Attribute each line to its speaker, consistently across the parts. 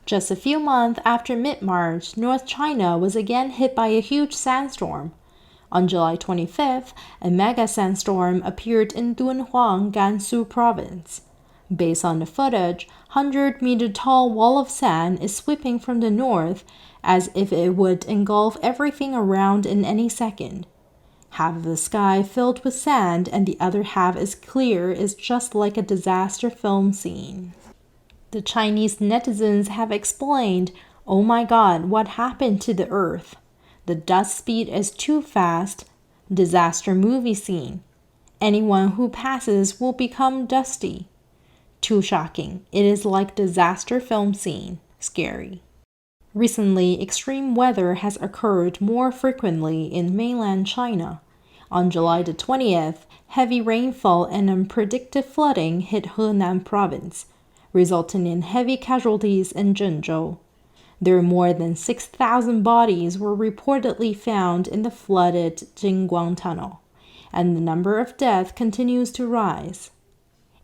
Speaker 1: Just a few months after mid-March, North China was again hit by a huge sandstorm. On July 25th, a mega sandstorm appeared in Dunhuang, Gansu Province. Based on the footage, 100-meter-tall wall of sand is sweeping from the north as if it would engulf everything around in any second. Half of the sky filled with sand and the other half is clear is just like a disaster film scene. The Chinese netizens have explained, "Oh my God, what happened to the earth? The dust speed is too fast. Disaster movie scene. Anyone who passes will become dusty. Too shocking. It is like disaster film scene. Scary." Recently, extreme weather has occurred more frequently in mainland China. On July the 20th, heavy rainfall and unpredicted flooding hit Henan Province, resulting in heavy casualties in Zhengzhou. There more than 6,000 bodies were reportedly found in the flooded Jingguang tunnel, and the number of deaths continues to rise.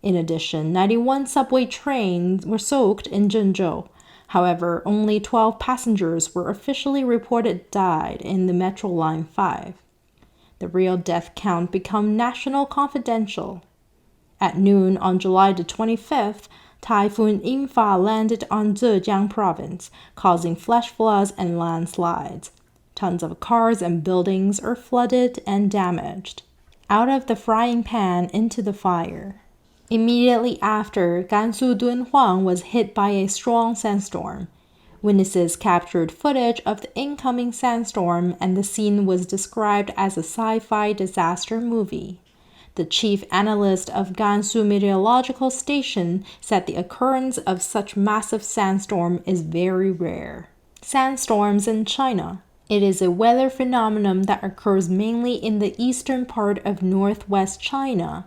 Speaker 1: In addition, 91 subway trains were soaked in Zhengzhou. However, only 12 passengers were officially reported died in the Metro Line 5. The real death count became national confidential. At noon on July the 25th, Typhoon landed on Zhejiang Province, causing flash floods and landslides. Tons of cars and buildings are flooded and damaged. Out of the frying pan into the fire. Immediately after, Gansu Dunhuang was hit by a strong sandstorm. Witnesses captured footage of the incoming sandstorm, and the scene was described as a sci-fi disaster movie. The chief analyst of Gansu Meteorological Station said the occurrence of such massive sandstorm is very rare. Sandstorms in China. It is a weather phenomenon that occurs mainly in the eastern part of northwest China,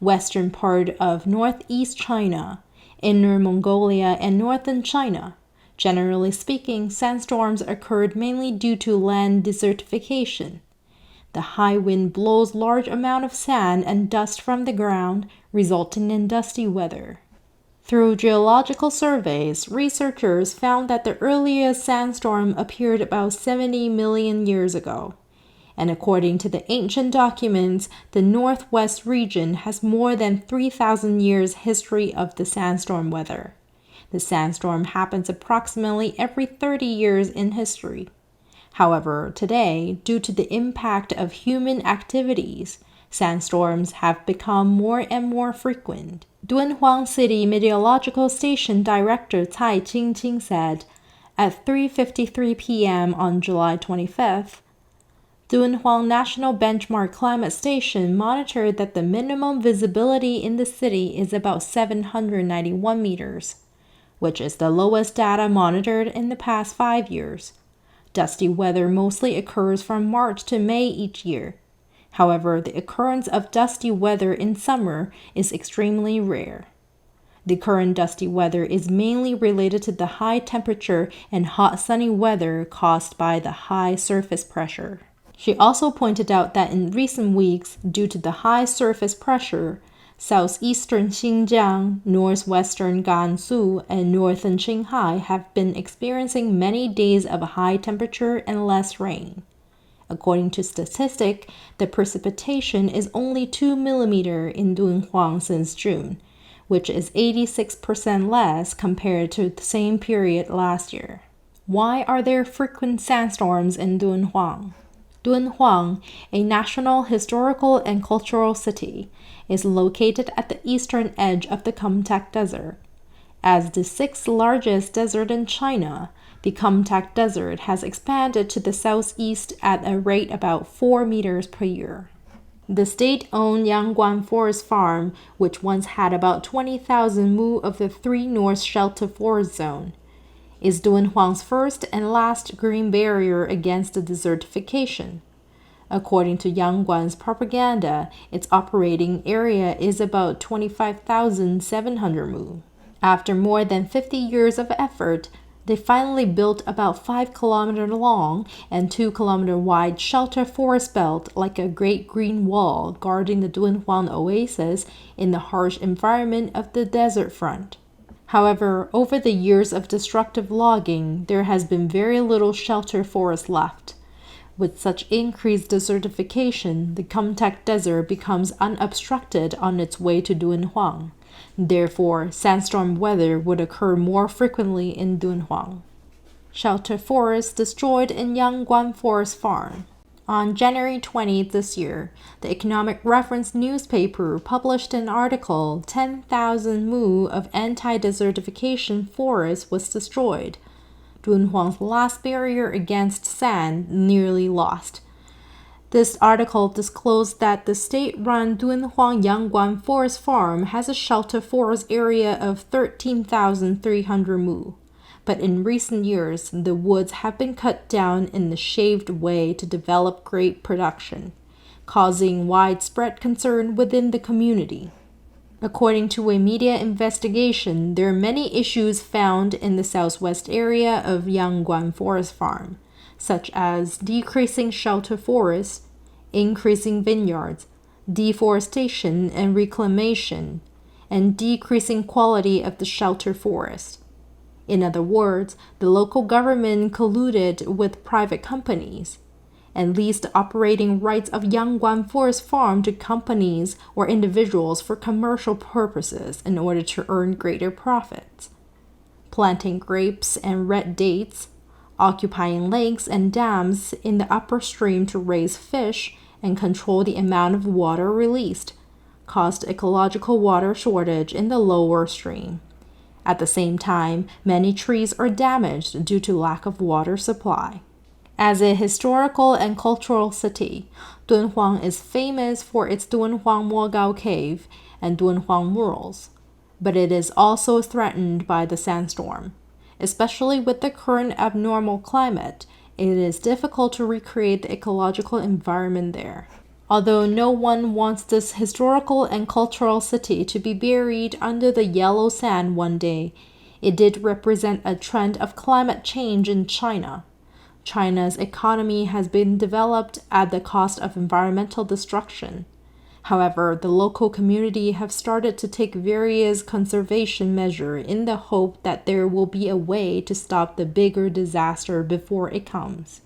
Speaker 1: western part of northeast China, Inner Mongolia, and northern China. Generally speaking, sandstorms occurred mainly due to land desertification. The high wind blows large amount of sand and dust from the ground, resulting in dusty weather. Through geological surveys, researchers found that the earliest sandstorm appeared about 70 million years ago. And according to the ancient documents, the northwest region has more than 3,000 years history of the sandstorm weather. The sandstorm happens approximately every 30 years in history. However, today, due to the impact of human activities, sandstorms have become more and more frequent. Dunhuang City Meteorological Station Director Cai Jingqing said, at 3:53 p.m. on July 25th, Dunhuang National Benchmark Climate Station monitored that the minimum visibility in the city is about 791 meters, which is the lowest data monitored in the past 5 years. Dusty weather mostly occurs from March to May each year. However, the occurrence of dusty weather in summer is extremely rare. The current dusty weather is mainly related to the high temperature and hot sunny weather caused by the high surface pressure. She also pointed out that in recent weeks, due to the high surface pressure, southeastern Xinjiang, northwestern Gansu, and northern Qinghai have been experiencing many days of high temperature and less rain. According to statistics, the precipitation is only 2 mm in Dunhuang since June, which is 86% less compared to the same period last year. Why are there frequent sandstorms in Dunhuang? Dunhuang, a national historical and cultural city, is located at the eastern edge of the Kumtag Desert. As the sixth largest desert in China, the Kumtag Desert has expanded to the southeast at a rate about 4 meters per year. The state-owned Yangguan Forest Farm, which once had about 20,000 mu of the 3 North Shelter Forest Zone, is Dunhuang's first and last green barrier against the desertification. According to Yangguan's propaganda, its operating area is about 25,700 mu. After more than 50 years of effort, they finally built about 5 km long and 2 km wide shelter forest belt like a great green wall guarding the Dunhuang oasis in the harsh environment of the desert front. However, over the years of destructive logging, there has been very little shelter forest left. With such increased desertification, the Kumtek Desert becomes unobstructed on its way to Dunhuang. Therefore, sandstorm weather would occur more frequently in Dunhuang. Shelter forests destroyed in Yangguan Forest Farm. On January 20th this year, the Economic Reference newspaper published an article 10,000 mu of anti-desertification forest was destroyed. Dunhuang's last barrier against sand nearly lost. This article disclosed that the state-run Dunhuang Yangguan Forest Farm has a shelter forest area of 13,300 mu. But in recent years, the woods have been cut down in a shaved way to develop grape production, causing widespread concern within the community. According to a media investigation, there are many issues found in the southwest area of Yangguan Forest Farm, such as decreasing shelter forests, increasing vineyards, deforestation and reclamation, and decreasing quality of the shelter forest. In other words, the local government colluded with private companies and leased operating rights of Yangguan Forest Farm to companies or individuals for commercial purposes in order to earn greater profits. Planting grapes and red dates, occupying lakes and dams in the upper stream to raise fish and control the amount of water released, caused ecological water shortage in the lower stream. At the same time, many trees are damaged due to lack of water supply. As a historical and cultural city, Dunhuang is famous for its Dunhuang Mogao Cave and Dunhuang murals, but it is also threatened by the sandstorm. Especially with the current abnormal climate, it is difficult to recreate the ecological environment there. Although no one wants this historical and cultural city to be buried under the yellow sand one day, it did represent a trend of climate change in China. China's economy has been developed at the cost of environmental destruction. However, the local community have started to take various conservation measures in the hope that there will be a way to stop the bigger disaster before it comes.